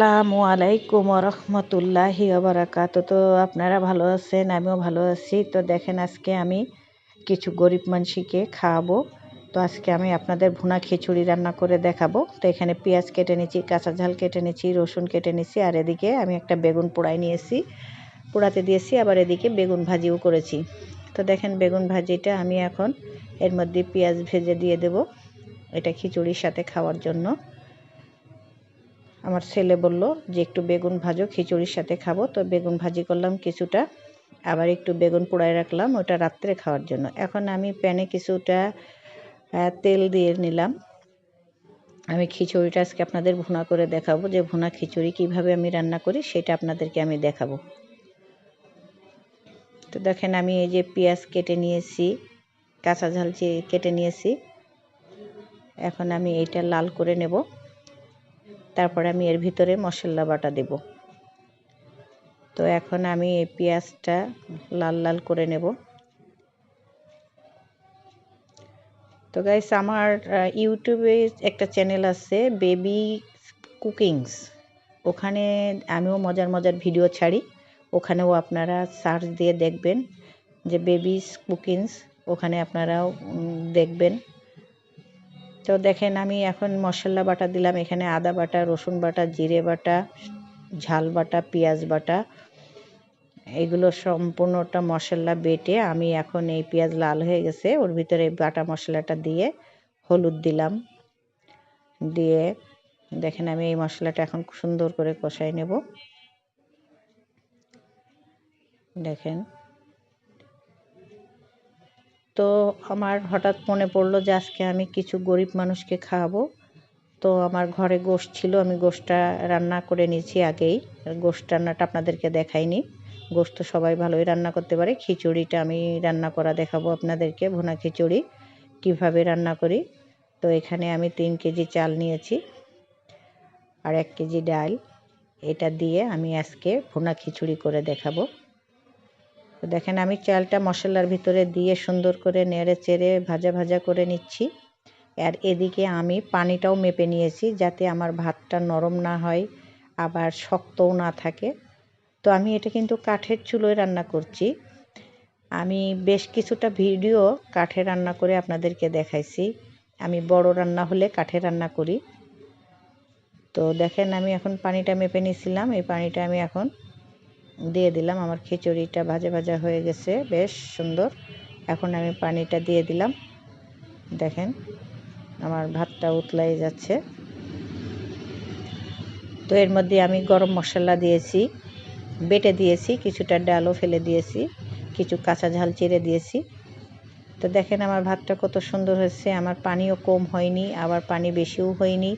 আসসালামু আলাইকুম রহমতুল্লাহি বারাকাতুহু। তো আপনারা ভালো আছেন, আমিও ভালো আছি। তো দেখেন আজকে আমি কিছু গরিব মানুষকে খাওয়াবো। তো আজকে আমি আপনাদের ভুনা খিচুড়ি রান্না করে দেখাবো। তো এখানে পেঁয়াজ কেটে নিয়েছি, কাঁচা ঝাল কেটে নিয়েছি, রসুন কেটে নিয়েছি, আর এদিকে আমি একটা বেগুন পোড়াই নিয়েছি, পোড়াতে দিয়েছি। আবার এদিকে বেগুন ভাজিও করেছি। তো দেখেন বেগুন ভাজিটা আমি এখন এর মধ্যে পেঁয়াজ ভেজে দিয়ে দেব, এটা খিচুড়ির সাথে খাওয়ার জন্য। আমার ছেলে বলল যে একটু বেগুন ভাজো, খিচুড়ির সাথে খাবো। তো বেগুন ভাজি করলাম কিছুটা, আবার একটু বেগুন পোড়ায় রাখলাম ওটা রাত্রে খাওয়ার জন্য। এখন আমি প্যানে কিছুটা তেল দিয়ে নিলাম। আমি খিচুড়িটা আজকে আপনাদের ভুনা করে দেখাবো, যে ভুনা খিচুড়ি কিভাবে আমি রান্না করি সেটা আপনাদেরকে আমি দেখাবো। তো দেখেন আমি এই যে পেঁয়াজ কেটে নিয়েছি, কাঁচা ঝাল কেটে নিয়েছি। এখন আমি এইটা লাল করে নেব, তারপরে আমি এর ভিতরে মশলা বাটা দেব। তো এখন আমি এই পেঁয়াজটা লাল লাল করে নেব। তো গাইস, আমার ইউটিউবে একটা চ্যানেল আছে, বেবি কুকিংস। ওখানে আমিও মজার মজার ভিডিও ছাড়ি, ওখানেও আপনারা সার্চ দিয়ে দেখবেন যে বেবিস কুকিংস, ওখানে আপনারাও দেখবেন। তো দেখেন আমি এখন মশলা বাটা দিলাম, এখানে আদা বাটা, রসুন বাটা, জিরে বাটা, ঝাল বাটা, পেঁয়াজ বাটা, এগুলো সম্পূর্ণটা মশলা বেটে আমি এখন এই পেঁয়াজ লাল হয়ে গেছে ওর ভিতরে বাটা মশলাটা দিয়ে হলুদ দিলাম, দিয়ে দেখেন আমি এই মশলাটা এখন সুন্দর করে কষাই নেব। দেখেন, তো আমার হঠাৎ মনে পড়লো যে আজকে আমি কিছু গরিব মানুষকে খাওয়াবো। তো আমার ঘরে গোশত ছিল, আমি গোশতটা রান্না করে নিয়েছি আগেই। গোশত রান্নাটা আপনাদেরকে দেখাইনি, গোশত তো সবাই ভালোই রান্না করতে পারে। খিচুড়িটা আমি রান্না করা দেখাবো আপনাদেরকে, ভুনা খিচুড়ি কিভাবে রান্না করি। তো এখানে আমি 3 কেজি চাল নিয়েছি আর 1 কেজি ডাল, এটা দিয়ে আমি আজকে ভুনা খিচুড়ি করে দেখাবো। তো দেখেন আমি চালটা মশলার ভিতরে দিয়ে সুন্দর করে নেড়ে চেড়ে ভাজা ভাজা করে নিচ্ছি। আর এদিকে আমি পানিটাও মেপে নিয়েছি, যাতে আমার ভাতটা নরম না হয় আবার শক্তও না থাকে। তো আমি এটা কিন্তু কাঠের চুলোয় রান্না করছি। আমি বেশ কিছুটা ভিডিও কাঠে রান্না করে আপনাদেরকে দেখাইছি। আমি বড় রান্না হলে কাঠে রান্না করি। তো দেখেন আমি এখন পানিটা মেপে নিয়েছিলাম, এই পানিটা আমি এখন দিয়ে দিলাম। আমার খিচুড়িটা ভাজা ভাজা হয়ে গেছে বেশ সুন্দর। এখন আমি পানিটা দিয়ে দিলাম। দেখেন আমার ভাতটা উতলাই যাচ্ছে। তো এর মধ্যে আমি গরম মশলা দিয়েছি, বেটে দিয়েছি, কিছুটা ডালও ফেলে দিয়েছি, কিছু কাঁচা ঝাল চিড়ে দিয়েছি। তো দেখেন আমার ভাতটা কত সুন্দর হয়েছে, আমার পানিও কম হয়নি আবার পানি বেশিও হয়নি।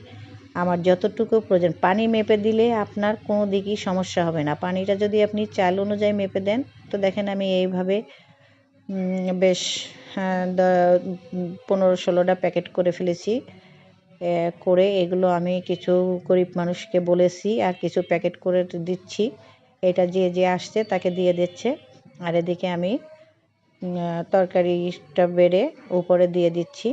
আমার যতটুকু প্রয়োজন, পানি মেপে দিলে আপনার কোনো দিকই সমস্যা হবে না। পানিটা যদি আপনি চাল অনুযায়ী মেপে দেন, তো দেখেন আমি এইভাবে বেশ 15-16টা প্যাকেট করে ফেলেছি। করে এগুলো আমি কিছু গরিব মানুষকে বলেছি, আর কিছু প্যাকেট করে দিচ্ছি। এটা যে যে আসছে তাকে দিয়ে দিচ্ছে। আর এদিকে আমি তরকারিটা বেড়ে উপরে দিয়ে দিচ্ছি।